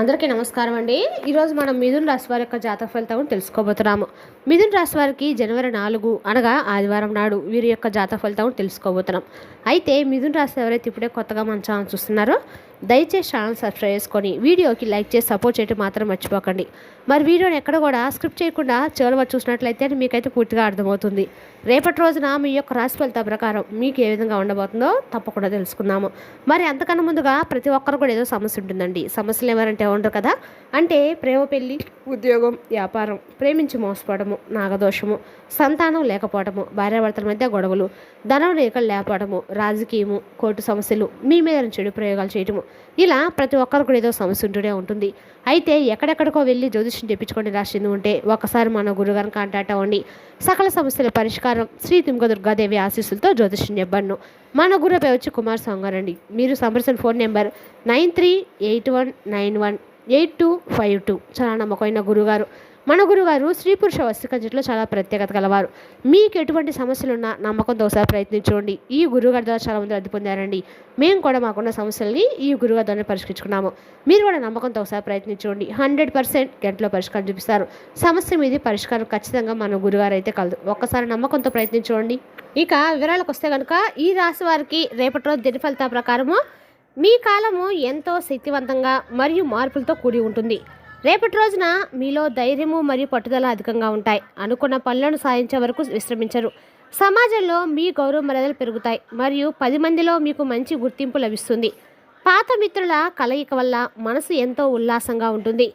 అందరికీ నమస్కారం అండి. ఈరోజు మనం మిథున రాశి వారి యొక్క జాతక ఫలితాలను తెలుసుకోబోతున్నాము. మిథున రాశి వారికి జనవరి 4 అనగా ఆదివారం నాడు వీరి యొక్క జాతక ఫలితాలను తెలుసుకోబోతున్నాం. అయితే మిథున రాశి ఎవరైతే ఇప్పుడే కొత్తగా మన ఛానల్ చూస్తున్నారో దయచేసి ఛానల్ సబ్స్క్రైబ్ చేసుకొని వీడియోకి లైక్ చేసి సపోర్ట్ చేయడం మాత్రం మర్చిపోకండి. మరి వీడియోని ఎక్కడ కూడా స్క్రిప్ట్ చేయకుండా చివరి వరకు చూసినట్లయితే మీకైతే పూర్తిగా అర్థమవుతుంది. రేపటి రోజున మీ యొక్క రాశి ఫలితాల ప్రకారం మీకు ఏ విధంగా ఉండబోతుందో తప్పకుండా తెలుసుకుందాము. మరి అంతకన్నా ముందుగా ప్రతి ఒక్కరు కూడా ఏదో సమస్య ఉంటుందండి. సమస్యలు ఎవరంటే ఉండరు కదా, అంటే ప్రేమ, పెళ్లి, ఉద్యోగం, వ్యాపారం, ప్రేమించి మోసపోవడము, నాగదోషము, సంతానం లేకపోవడము, భార్యాభర్తల మధ్య గొడవలు, ధనం రేఖలు లేకపోవడము, రాజకీయము, కోర్టు సమస్యలు, మీ మీద చెడు ప్రయోగాలు చేయటము, ఇలా ప్రతి ఒక్కరు కూడా ఏదో సమస్య ఉంటూనే ఉంటుంది. అయితే ఎక్కడెక్కడికో వెళ్ళి జ్యోతిష్యం తెప్పించుకొని రాసింది ఉంటే ఒకసారి మన గురుగారిని కాంటాక్ట్ అవ్వండి. సకల సమస్యల పరిష్కారం శ్రీ తుమ్క దుర్గాదేవి ఆశీస్సులతో జ్యోతిష్యం చెప్పను. మన గురుపై వచ్చి కుమార్ స్వామి గారండి. మీరు సంప్రదించిన ఫోన్ నెంబర్ 9381918252. చాలా నమ్మకమైన గురుగారు. మన గురుగారు స్త్రీ పురుష వస్తిక జట్లో చాలా ప్రత్యేకత గలవారు. మీకు ఎటువంటి సమస్యలున్నా నమ్మకంతో ఒకసారి ప్రయత్నించండి. ఈ గురుగారి ద్వారా చాలా మంది లబ్ధి పొందారండి. మేము కూడా మాకున్న సమస్యల్ని ఈ గురుగారి ద్వారా పరిష్కరించుకున్నాము. మీరు కూడా నమ్మకంతో ఒకసారి ప్రయత్నించండి. 100% గంటలో పరిష్కారం చూపిస్తారు. సమస్య మీద పరిష్కారం ఖచ్చితంగా మన గురుగారు అయితే కలదు. ఒక్కసారి నమ్మకంతో ప్రయత్నించండి. ఇక వివరాలకు వస్తే కనుక ఈ రాశి వారికి రేపటి రోజు దిన ఫలితాల ప్రకారము మీ కాలము ఎంతో శక్తివంతంగా మరియు మార్పులతో కూడి ఉంటుంది. రేపటి రోజున మీలో ధైర్యము మరియు పట్టుదల అధికంగా ఉంటాయి. అనుకున్న పనులను సాధించే వరకు విశ్రమించరు. సమాజంలో మీ గౌరవ మర్యాదలు పెరుగుతాయి మరియు 10 మందిలో మీకు మంచి గుర్తింపు లభిస్తుంది. పాత మిత్రుల కలయిక వల్ల మనసు ఎంతో ఉల్లాసంగా ఉంటుంది.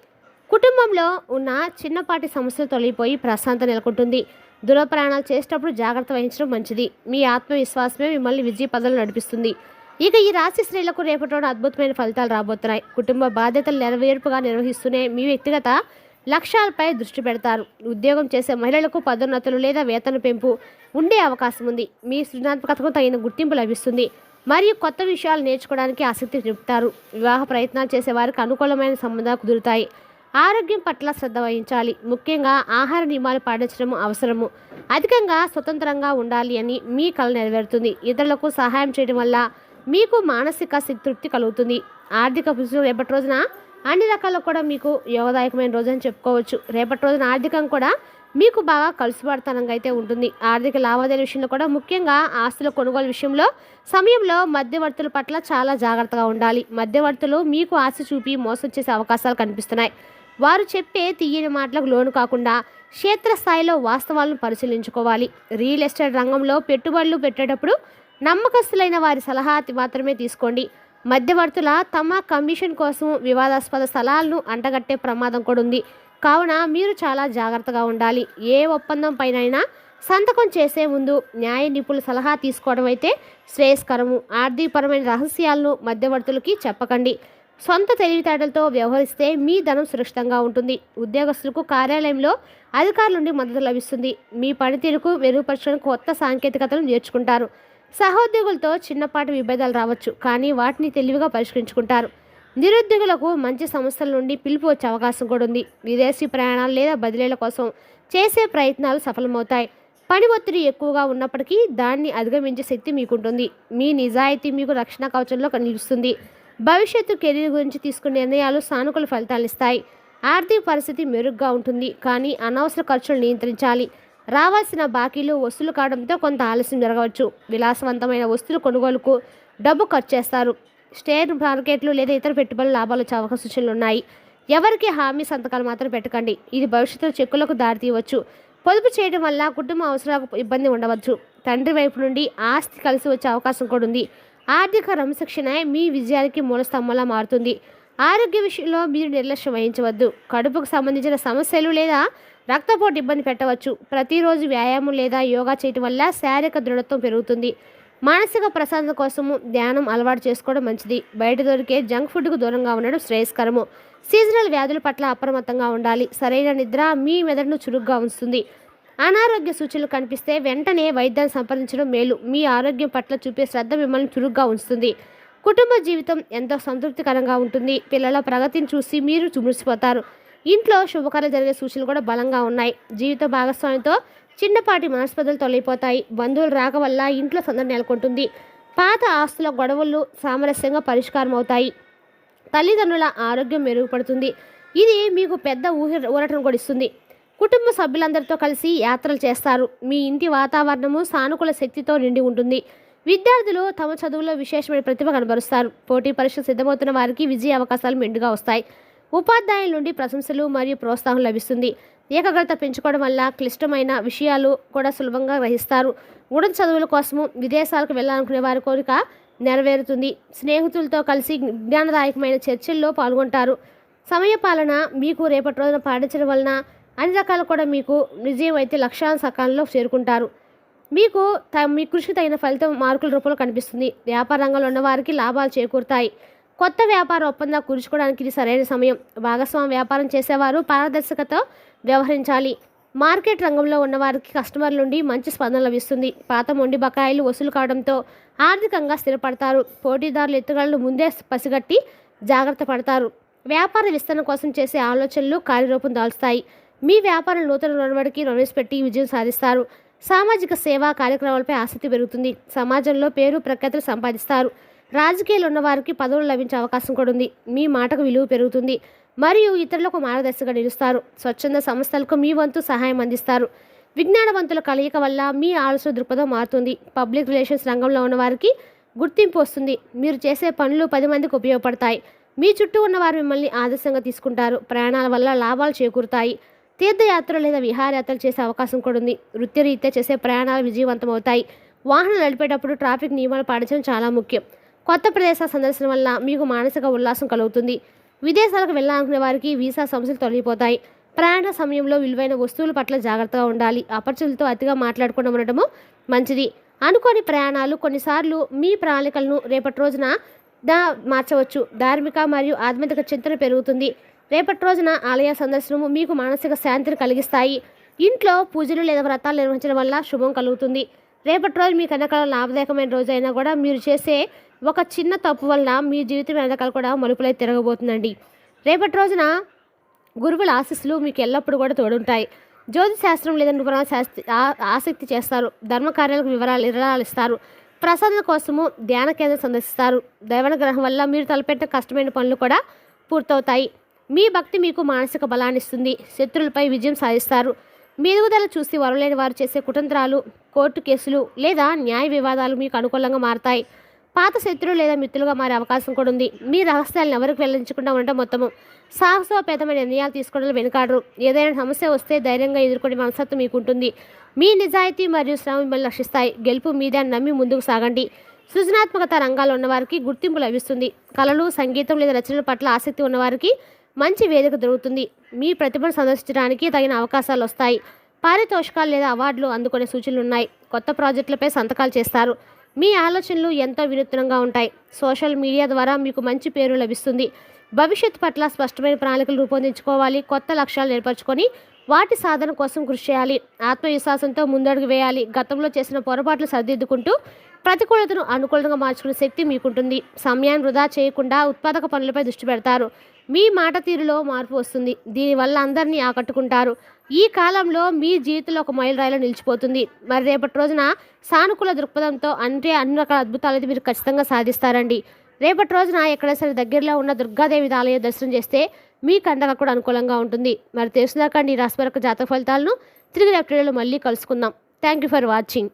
కుటుంబంలో ఉన్న చిన్నపాటి సమస్యలు తొలగిపోయి ప్రశాంతత నెలకొంటుంది. దూర ప్రయాణాలు చేసేటప్పుడు జాగ్రత్త వహించడం మంచిది. మీ ఆత్మవిశ్వాసమే మిమ్మల్ని విజయ పదవులు నడిపిస్తుంది. ఇక ఈ రాశి స్త్రీలకు రేపటి రోజు అద్భుతమైన ఫలితాలు రాబోతున్నాయి. కుటుంబ బాధ్యతలు నెరవేర్పుగా నిర్వహిస్తూనే మీ వ్యక్తిగత లక్ష్యాలపై దృష్టి పెడతారు. ఉద్యోగం చేసే మహిళలకు పదోన్నతులు లేదా వేతన పెంపు ఉండే అవకాశం ఉంది. మీ సృజనాత్మకతకు తగిన గుర్తింపు లభిస్తుంది మరియు కొత్త విషయాలు నేర్చుకోవడానికి ఆసక్తి చూపుతారు. వివాహ ప్రయత్నాలు చేసే వారికి అనుకూలమైన సంబంధాలు కుదురుతాయి. ఆరోగ్యం పట్ల శ్రద్ధ వహించాలి. ముఖ్యంగా ఆహార నియమాలు పాటించడం అవసరము. అధికంగా స్వతంత్రంగా ఉండాలి అని మీ కల నెరవేరుతుంది. ఇతరులకు సహాయం చేయడం వల్ల మీకు మానసిక తృప్తి కలుగుతుంది. ఆర్థిక పుస్తకం రేపటి రోజున అన్ని రకాల్లో కూడా మీకు యోగదాయకమైన రోజు అని చెప్పుకోవచ్చు. రేపటి రోజున ఆర్థికంగా కూడా మీకు బాగా కలుసుబాటుతనంగా అయితే ఉంటుంది. ఆర్థిక లావాదేవీల విషయంలో కూడా ముఖ్యంగా ఆస్తుల కొనుగోలు సమయంలో మధ్యవర్తుల పట్ల చాలా జాగ్రత్తగా ఉండాలి. మధ్యవర్తులు మీకు ఆశ చూపి మోసం చేసే అవకాశాలు కనిపిస్తున్నాయి. వారు చెప్పే తీయని మాటలకు లోను కాకుండా క్షేత్రస్థాయిలో వాస్తవాలను పరిశీలించుకోవాలి. రియల్ ఎస్టేట్ రంగంలో పెట్టుబడులు పెట్టేటప్పుడు నమ్మకస్తులైన వారి సలహా మాత్రమే తీసుకోండి. మధ్యవర్తుల తమ కమిషన్ కోసం వివాదాస్పద స్థలాలను అంటగట్టే ప్రమాదం కూడా ఉంది. కావున మీరు చాలా జాగ్రత్తగా ఉండాలి. ఏ ఒప్పందం పైన సంతకం చేసే ముందు న్యాయ నిపుణుల సలహా తీసుకోవడం అయితే శ్రేయస్కరము. ఆర్థికపరమైన రహస్యాలను మధ్యవర్తులకి చెప్పకండి. సొంత తెలివితేటలతో వ్యవహరిస్తే మీ ధనం సురక్షితంగా ఉంటుంది. ఉద్యోగస్తులకు కార్యాలయంలో అధికారుల నుండి మద్దతు లభిస్తుంది. మీ పనితీరుకు మెరుగుపరచడానికి కొత్త సాంకేతికతలను నేర్చుకుంటారు. సహోద్యోగులతో చిన్నపాటి విభేదాలు రావచ్చు, కానీ వాటిని తెలివిగా పరిష్కరించుకుంటారు. నిరుద్యోగులకు మంచి సంస్థల నుండి పిలుపు వచ్చే అవకాశం కూడా ఉంది. విదేశీ ప్రయాణాలు లేదా బదిలీల కోసం చేసే ప్రయత్నాలు సఫలమవుతాయి. పని ఒత్తిడి ఎక్కువగా ఉన్నప్పటికీ దాన్ని అధిగమించే శక్తి మీకుంటుంది. మీ నిజాయితీ మీకు రక్షణ కవచంలో నిలుస్తుంది. భవిష్యత్తు కెరీర్ గురించి తీసుకునే నిర్ణయాలు సానుకూల ఫలితాలు ఇస్తాయి. ఆర్థిక పరిస్థితి మెరుగ్గా ఉంటుంది, కానీ అనవసర ఖర్చులు నియంత్రించాలి. రావాల్సిన బాకీలు వసూలు కావడంతో కొంత ఆలస్యం జరగవచ్చు. విలాసవంతమైన వస్తువుల కొనుగోలుకు డబ్బు ఖర్చు చేస్తారు. షేర్ మార్కెట్లు లేదా ఇతర పెట్టుబడుల లాభాలు వచ్చే అవకాశ సూచనలు ఉన్నాయి. ఎవరికి హామీ సంతకాలు మాత్రం పెట్టకండి. ఇది భవిష్యత్తులో చెక్కులకు దారితీయవచ్చు. పొదుపు చేయడం వల్ల కుటుంబ అవసరాలకు ఇబ్బంది ఉండవచ్చు. తండ్రి వైపు నుండి ఆస్తి కలిసి వచ్చే అవకాశం కూడా ఉంది. ఆర్థిక క్రమశిక్షణ మీ విజయానికి మూలస్తంభంలా మారుతుంది. ఆరోగ్య విషయంలో మీరు నిర్లక్ష్యం వహించవద్దు. కడుపుకు సంబంధించిన సమస్యలు లేదా రక్తపోటు ఇబ్బంది పెట్టవచ్చు. ప్రతిరోజు వ్యాయామం లేదా యోగా చేయడం వల్ల శారీరక దృఢత్వం పెరుగుతుంది. మానసిక ప్రశాంతత కోసము ధ్యానం అలవాటు చేసుకోవడం మంచిది. బయట దొరికే జంక్ ఫుడ్కు దూరంగా ఉండడం శ్రేయస్కరము. సీజనల్ వ్యాధుల పట్ల అప్రమత్తంగా ఉండాలి. సరైన నిద్ర మీ మెదడును చురుగ్గా ఉంచుతుంది. అనారోగ్య సూచనలు కనిపిస్తే వెంటనే వైద్యాన్ని సంప్రదించడం మేలు. మీ ఆరోగ్యం పట్ల చూపే శ్రద్ధ మిమ్మల్ని చురుగ్గా ఉంచుతుంది. కుటుంబ జీవితం ఎంతో సంతృప్తికరంగా ఉంటుంది. పిల్లల ప్రగతిని చూసి మీరు మురిసిపోతారు. ఇంట్లో శుభకార్యాలు జరిగే సూచనలు కూడా బలంగా ఉన్నాయి. జీవిత భాగస్వామితో చిన్నపాటి మనస్పర్ధలు తొలగిపోతాయి. బంధువుల రాక వల్ల ఇంట్లో సందడి నెలకొంటుంది. పాత ఆస్తుల గొడవలు సామరస్యంగా పరిష్కారం అవుతాయి. తల్లిదండ్రుల ఆరోగ్యం మెరుగుపడుతుంది. ఇది మీకు పెద్ద ఊరటను కూడా ఇస్తుంది. కుటుంబ సభ్యులందరితో కలిసి యాత్రలు చేస్తారు. మీ ఇంటి వాతావరణము సానుకూల శక్తితో నిండి ఉంటుంది. విద్యార్థులు తమ చదువులో విశేషమైన ప్రతిభ కనబరుస్తారు. పోటీ పరీక్షలు సిద్ధమవుతున్న వారికి విజయ అవకాశాలు మెండుగా వస్తాయి. ఉపాధ్యాయుల నుండి ప్రశంసలు మరియు ప్రోత్సాహం లభిస్తుంది. ఏకాగ్రత పెంచుకోవడం వల్ల క్లిష్టమైన విషయాలు కూడా సులభంగా గ్రహిస్తారు. ఉన్నత చదువుల కోసము విదేశాలకు వెళ్ళాలనుకునే వారి కోరిక నెరవేరుతుంది. స్నేహితులతో కలిసి జ్ఞానదాయకమైన చర్చల్లో పాల్గొంటారు. సమయపాలన మీకు రేపటి రోజున పాటించడం వలన అన్ని రకాలు కూడా మీకు విజయం అయితే లక్ష్యాలను సకాలంలో చేరుకుంటారు. మీకు మీ కృషికి తగిన ఫలితం మార్కుల రూపంలో కనిపిస్తుంది. వ్యాపార రంగంలో ఉన్న వారికి లాభాలు చేకూరుతాయి. కొత్త వ్యాపార ఒప్పందం కుదుర్చుకోవడానికి ఇది సరైన సమయం. భాగస్వామ్య వ్యాపారం చేసేవారు పారదర్శకతో వ్యవహరించాలి. మార్కెట్ రంగంలో ఉన్నవారికి కస్టమర్ల నుండి మంచి స్పందన లభిస్తుంది. పాత మొండి బకాయిలు వసూలు కావడంతో ఆర్థికంగా స్థిరపడతారు. పోటీదారుల ఎత్తుగడలు ముందే పసిగట్టి జాగ్రత్త పడతారు. వ్యాపార విస్తరణ కోసం చేసే ఆలోచనలు కార్యరూపం దాల్చుతాయి. మీ వ్యాపారం నూతన నడవడికి ప్రవేశపెట్టి విజయం సాధిస్తారు. సామాజిక సేవా కార్యక్రమాలపై ఆసక్తి పెరుగుతుంది. సమాజంలో పేరు ప్రఖ్యాతులు సంపాదిస్తారు. రాజకీయాలు ఉన్నవారికి పదవులు లభించే అవకాశం కూడా ఉంది. మీ మాటకు విలువ పెరుగుతుంది మరియు ఇతరులకు మార్గదర్శిగా నిలుస్తారు. స్వచ్ఛంద సంస్థలకు మీ వంతు సహాయం అందిస్తారు. విజ్ఞానవంతుల కలయిక వల్ల మీ ఆలోచన దృక్పథం మారుతుంది. పబ్లిక్ రిలేషన్స్ రంగంలో ఉన్నవారికి గుర్తింపు వస్తుంది. మీరు చేసే పనులు 10 మందికి ఉపయోగపడతాయి. మీ చుట్టూ ఉన్నవారు మిమ్మల్ని ఆదర్శంగా తీసుకుంటారు. ప్రయాణాల వల్ల లాభాలు చేకూరుతాయి. తీర్థయాత్రలు లేదా విహారయాత్రలు చేసే అవకాశం కూడా ఉంది. వృత్తిరీత్యా చేసే ప్రయాణాలు విజయవంతమవుతాయి. వాహనం నడిపేటప్పుడు ట్రాఫిక్ నియమాలు పాటించడం చాలా ముఖ్యం. కొత్త ప్రదేశాల సందర్శన వల్ల మీకు మానసిక ఉల్లాసం కలుగుతుంది. విదేశాలకు వెళ్ళాలనుకునే వారికి వీసా సమస్యలు తొలగిపోతాయి. ప్రయాణ సమయంలో విలువైన వస్తువుల పట్ల జాగ్రత్తగా ఉండాలి. అపరిచితులతో అతిగా మాట్లాడకుండా ఉండటము మంచిది. అనుకోని ప్రయాణాలు కొన్నిసార్లు మీ ప్రణాళికలను రేపటి రోజున మార్చవచ్చు. ధార్మిక మరియు ఆధ్యాత్మిక చింతన పెరుగుతుంది. రేపటి రోజున ఆలయ సందర్శనము మీకు మానసిక శాంతిని కలిగిస్తాయి. ఇంట్లో పూజలు లేదా వ్రతాలు నిర్వహించడం వల్ల శుభం కలుగుతుంది. రేపటి రోజు మీకు వెనకాల లాభదాయకమైన రోజు అయినా కూడా మీరు చేసే ఒక చిన్న తప్పు వల్ల మీ జీవితం వెనకాల కూడా మలుపులై తిరగబోతుందండి. రేపటి రోజున గురువుల ఆశీస్సులు మీకు ఎల్లప్పుడూ కూడా తోడుంటాయి. జ్యోతిష్ శాస్త్రం లేదా నృపణ ఆసక్తి చేస్తారు. ధర్మకార్యాలకు వివరాలు ఇస్తారు. ప్రసాదం కోసము ధ్యాన కేంద్రం సందర్శిస్తారు. దైవానుగ్రహం వల్ల మీరు తలపెట్టిన కష్టమైన పనులు కూడా పూర్తవుతాయి. మీ భక్తి మీకు మానసిక బలాన్ని ఇస్తుంది. శత్రువులపై విజయం సాధిస్తారు. మీ ఎదుగుదల చూసి వరలేని వారు చేసే కుతంత్రాలు, కోర్టు కేసులు లేదా న్యాయ వివాదాలు మీకు అనుకూలంగా మారతాయి. పాత శత్రువులు లేదా మిత్రులుగా మారే అవకాశం కూడా ఉంది. మీ రహస్యాలను ఎవరికి వెల్లడించకుండా ఉండటం మొత్తము సాహసోపేతమైన నిర్ణయాలు తీసుకోవడంలో వెనుకాడరు. ఏదైనా సమస్య వస్తే ధైర్యంగా ఎదుర్కొనే మనస్తత్వం మీకు ఉంటుంది. మీ నిజాయితీ మరియు శ్రమ మిమ్మల్ని రక్షిస్తాయి. గెలుపు మీద నమ్మి ముందుకు సాగండి. సృజనాత్మకత రంగాల్లో ఉన్నవారికి గుర్తింపు లభిస్తుంది. కళలు, సంగీతం లేదా రచనల పట్ల ఆసక్తి ఉన్నవారికి మంచి వేదిక దొరుకుతుంది. మీ ప్రతిభను సందర్శించడానికి తగిన అవకాశాలు వస్తాయి. పారితోషికాలు లేదా అవార్డులు అందుకునే సూచనలు ఉన్నాయి. కొత్త ప్రాజెక్టులపై సంతకాలు చేస్తారు. మీ ఆలోచనలు ఎంతో వినూత్నంగా ఉంటాయి. సోషల్ మీడియా ద్వారా మీకు మంచి పేరు లభిస్తుంది. భవిష్యత్తు పట్ల స్పష్టమైన ప్రణాళికలు రూపొందించుకోవాలి. కొత్త లక్ష్యాలు ఏర్పరచుకొని వాటి సాధన కోసం కృషి చేయాలి. ఆత్మవిశ్వాసంతో ముందడుగు వేయాలి. గతంలో చేసిన పొరపాట్లు సరిదిద్దుకుంటూ ప్రతికూలతను అనుకూలంగా మార్చుకునే శక్తి మీకుంటుంది. సమయాన్ని వృధా చేయకుండా ఉత్పాదక పనులపై దృష్టి పెడతారు. మీ మాట తీరులో మార్పు వస్తుంది. దీనివల్ల అందరినీ ఆకట్టుకుంటారు. ఈ కాలంలో మీ జీవితంలో ఒక మైలురాయిలో నిలిచిపోతుంది. మరి రేపటి రోజున సానుకూల దృక్పథంతో అన్ని రకాల అద్భుతాలు మీరు ఖచ్చితంగా సాధిస్తారండి. రేపటి రోజున ఎక్కడ సరే దగ్గరలో ఉన్న దుర్గాదేవి ఆలయ దర్శనం చేస్తే మీ కండగా కూడా అనుకూలంగా ఉంటుంది. మరి తెలుసుదాకండి ఈ రాశి వారి జాతక ఫలితాలను తిరిగి రేపటి మళ్ళీ కలుసుకుందాం. Thank you for watching.